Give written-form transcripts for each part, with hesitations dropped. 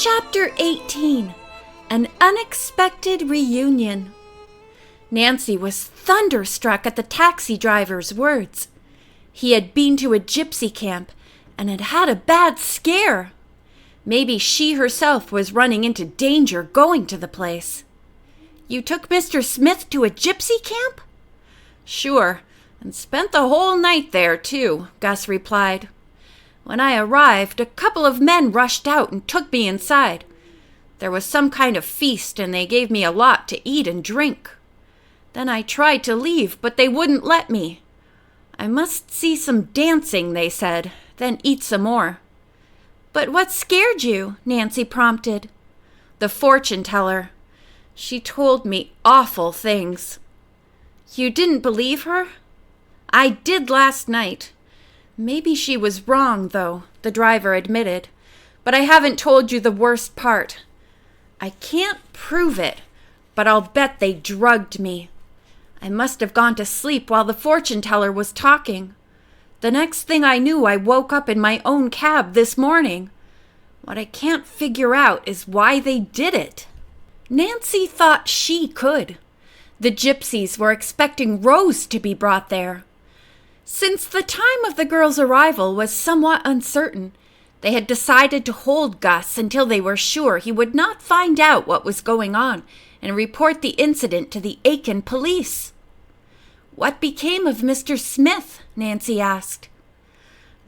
Chapter 18. An Unexpected Reunion. Nancy was thunderstruck at the taxi driver's words. He had been to a gypsy camp and had had a bad scare. Maybe she herself was running into danger going to the place. "You took Mr. Smith to a gypsy camp?" "Sure, and spent the whole night there, too," Gus replied. "When I arrived, a couple of men rushed out and took me inside. There was some kind of feast, and they gave me a lot to eat and drink. Then I tried to leave, but they wouldn't let me. I must see some dancing, they said, then eat some more." "But what scared you?" Nancy prompted. "The fortune teller. She told me awful things." "You didn't believe her?" "I did last night. Maybe she was wrong, though," the driver admitted. "But I haven't told you the worst part. I can't prove it, but I'll bet they drugged me. I must have gone to sleep while the fortune teller was talking. The next thing I knew, I woke up in my own cab this morning. What I can't figure out is why they did it." Nancy thought she could. The gypsies were expecting Rose to be brought there. Since the time of the girl's arrival was somewhat uncertain, they had decided to hold Gus until they were sure he would not find out what was going on and report the incident to the Aiken police. "What became of Mr. Smith?" Nancy asked.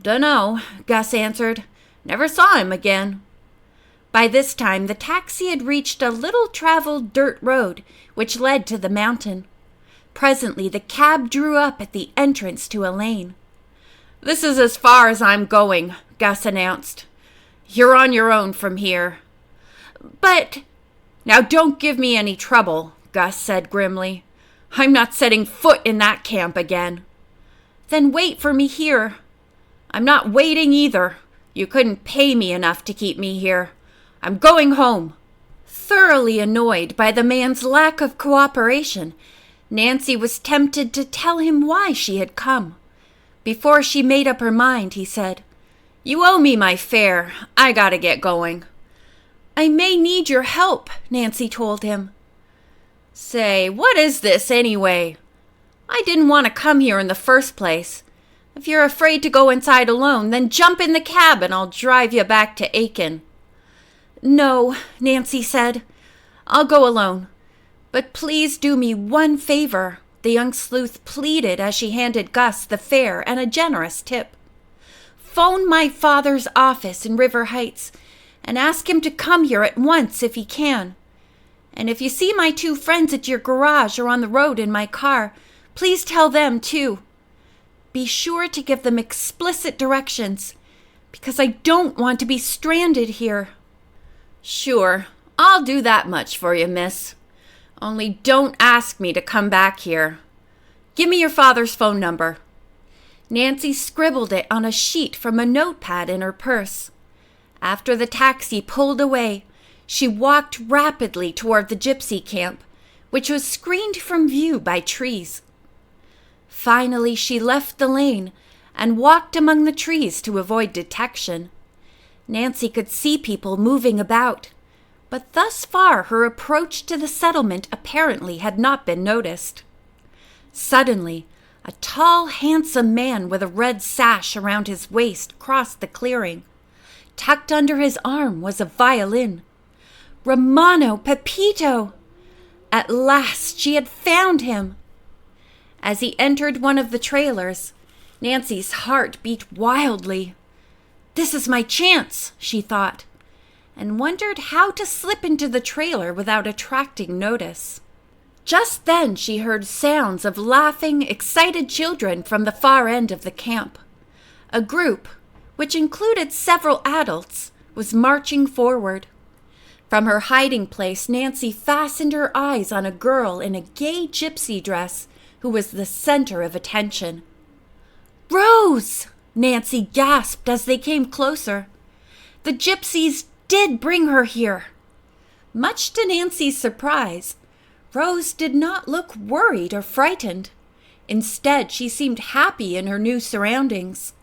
"Dunno," Gus answered. "Never saw him again." By this time, the taxi had reached a little-traveled dirt road which led to the mountain. Presently, the cab drew up at the entrance to a lane. "This is as far as I'm going," Gus announced. "You're on your own from here." "But—" "Now don't give me any trouble," Gus said grimly. "I'm not setting foot in that camp again." "Then wait for me here." "I'm not waiting either. You couldn't pay me enough to keep me here. I'm going home." Thoroughly annoyed by the man's lack of cooperation, Nancy was tempted to tell him why she had come. Before she made up her mind, he said, "You owe me my fare. I gotta get going." "I may need your help," Nancy told him. "Say, what is this anyway? I didn't want to come here in the first place. If you're afraid to go inside alone, then jump in the cab and I'll drive you back to Aiken." "No," Nancy said. "I'll go alone. But please do me one favor," the young sleuth pleaded as she handed Gus the fare and a generous tip. "Phone my father's office in River Heights and ask him to come here at once if he can. And if you see my two friends at your garage or on the road in my car, please tell them too. Be sure to give them explicit directions, because I don't want to be stranded here." "Sure, I'll do that much for you, miss. Only don't ask me to come back here. Give me your father's phone number." Nancy scribbled it on a sheet from a notepad in her purse. After the taxi pulled away, she walked rapidly toward the gypsy camp, which was screened from view by trees. Finally, she left the lane and walked among the trees to avoid detection. Nancy could see people moving about, but thus far her approach to the settlement apparently had not been noticed. Suddenly, a tall, handsome man with a red sash around his waist crossed the clearing. Tucked under his arm was a violin. Romano Pepito! At last she had found him! As he entered one of the trailers, Nancy's heart beat wildly. "This is my chance," she thought, and wondered how to slip into the trailer without attracting notice. Just then she heard sounds of laughing, excited children from the far end of the camp. A group, which included several adults, was marching forward. From her hiding place, Nancy fastened her eyes on a girl in a gay gypsy dress who was the center of attention. "Rose!" Nancy gasped as they came closer. The gypsies did bring her here. Much to Nancy's surprise, Rose did not look worried or frightened. Instead, she seemed happy in her new surroundings.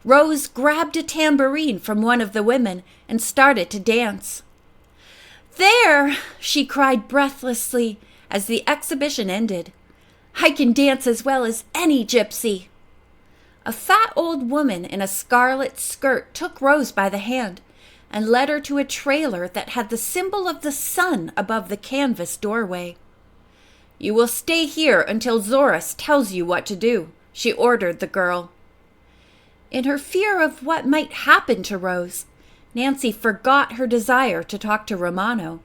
Rose grabbed a tambourine from one of the women and started to dance. "There!" she cried breathlessly as the exhibition ended. "I can dance as well as any gypsy." A fat old woman in a scarlet skirt took Rose by the hand and led her to a trailer that had the symbol of the sun above the canvas doorway. "You will stay here until Zoris tells you what to do," she ordered the girl. In her fear of what might happen to Rose, Nancy forgot her desire to talk to Romano.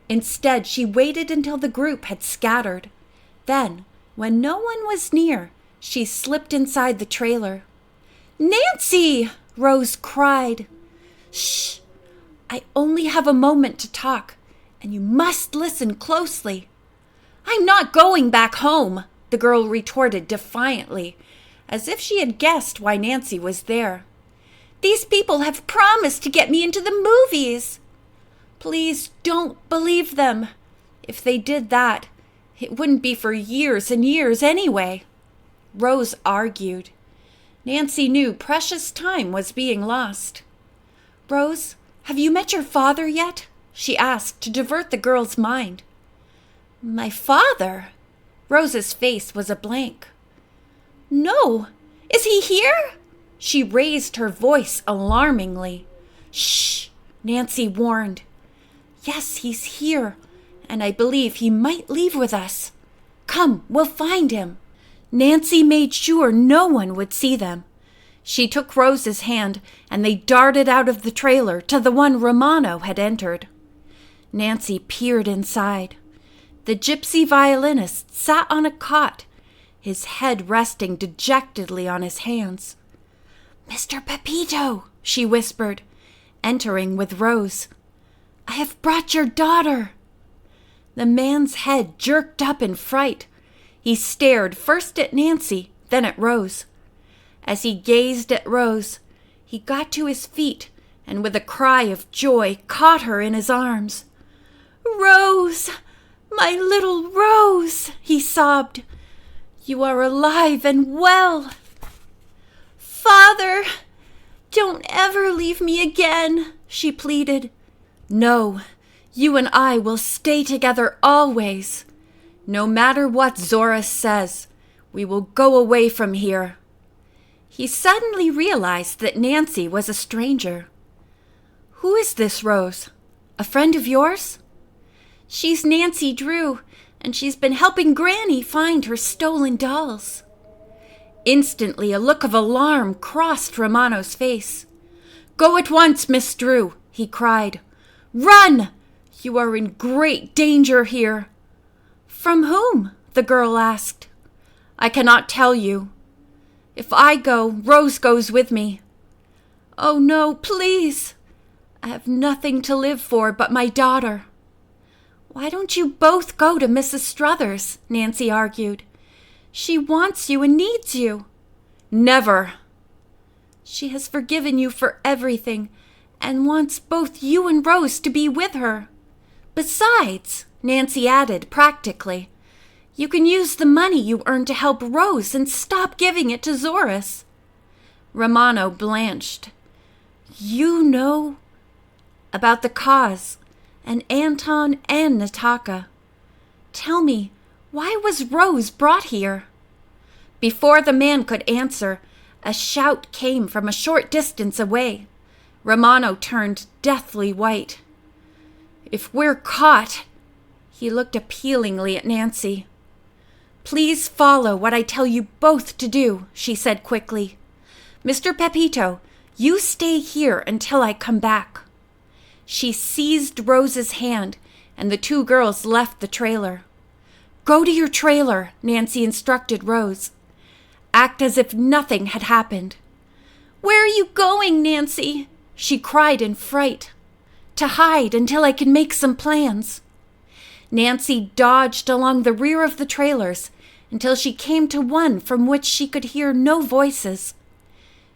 Instead, she waited until the group had scattered. Then, when no one was near, she slipped inside the trailer. "Nancy!" Rose cried. "Shh! I only have a moment to talk, and you must listen closely." "I'm not going back home," the girl retorted defiantly, as if she had guessed why Nancy was there. "These people have promised to get me into the movies." "Please don't believe them. If they did that, it wouldn't be for years and years anyway," Rose argued. Nancy knew precious time was being lost. "Rose, have you met your father yet?" she asked to divert the girl's mind. "My father?" Rose's face was a blank. "No. Is he here?" She raised her voice alarmingly. "Shh!" Nancy warned. "Yes, he's here, and I believe he might leave with us. Come, we'll find him." Nancy made sure no one would see them. She took Rose's hand, and they darted out of the trailer to the one Romano had entered. Nancy peered inside. The gypsy violinist sat on a cot, his head resting dejectedly on his hands. "Mr. Pepito," she whispered, entering with Rose. "I have brought your daughter." The man's head jerked up in fright. He stared first at Nancy, then at Rose. As he gazed at Rose, he got to his feet and with a cry of joy caught her in his arms. "Rose! My little Rose!" he sobbed. "You are alive and well." "Father, don't ever leave me again," she pleaded. "No, you and I will stay together always. No matter what Zoris says, we will go away from here." He suddenly realized that Nancy was a stranger. "Who is this Rose? A friend of yours?" "She's Nancy Drew, and she's been helping Granny find her stolen dolls." Instantly, a look of alarm crossed Romano's face. "Go at once, Miss Drew," he cried. "Run! You are in great danger here." "From whom?" the girl asked. "I cannot tell you. If I go, Rose goes with me." "Oh no, please. I have nothing to live for but my daughter." "Why don't you both go to Mrs. Struthers?" Nancy argued. "She wants you and needs you." "Never." "She has forgiven you for everything and wants both you and Rose to be with her. Besides," Nancy added practically, "you can use the money you earn to help Rose and stop giving it to Zoris." Romano blanched. "You know?" "About the cause, and Anton and Nataka. Tell me, why was Rose brought here?" Before the man could answer, a shout came from a short distance away. Romano turned deathly white. "If we're caught..." He looked appealingly at Nancy. "Please follow what I tell you both to do," she said quickly. "Mr. Pepito, you stay here until I come back." She seized Rose's hand, and the two girls left the trailer. "Go to your trailer," Nancy instructed Rose. "Act as if nothing had happened." "Where are you going, Nancy?" she cried in fright. "To hide until I can make some plans." Nancy dodged along the rear of the trailers until she came to one from which she could hear no voices.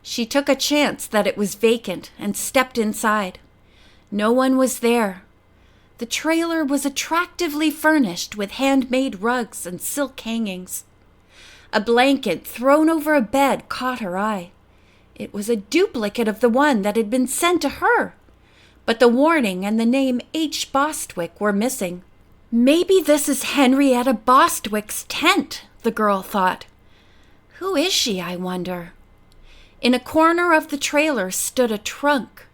She took a chance that it was vacant and stepped inside. No one was there. The trailer was attractively furnished with handmade rugs and silk hangings. A blanket thrown over a bed caught her eye. It was a duplicate of the one that had been sent to her, but the warning and the name H. Bostwick were missing. Maybe this is Henrietta Bostwick's tent, the girl thought. Who is she, I wonder? In a corner of the trailer stood a trunk.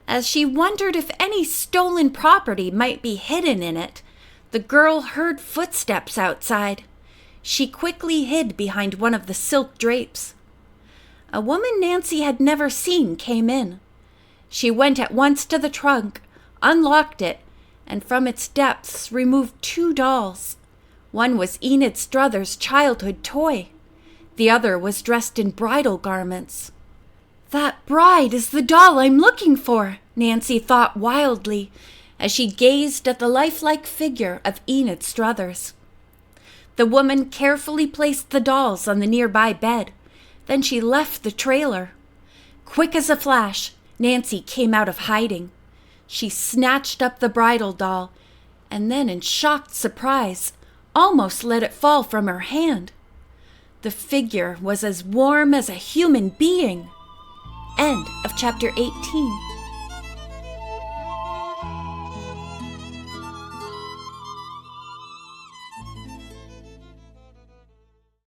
As she wondered if any stolen property might be hidden in it, the girl heard footsteps outside. She quickly hid behind one of the silk drapes. A woman Nancy had never seen came in. She went at once to the trunk, unlocked it, and from its depths removed 2 dolls. One was Enid Struthers' childhood toy. The other was dressed in bridal garments. That bride is the doll I'm looking for, Nancy thought wildly, as she gazed at the lifelike figure of Enid Struthers. The woman carefully placed the dolls on the nearby bed. Then she left the trailer. Quick as a flash, Nancy came out of hiding. She snatched up the bridal doll, and then in shocked surprise, almost let it fall from her hand. The figure was as warm as a human being. End of chapter 18.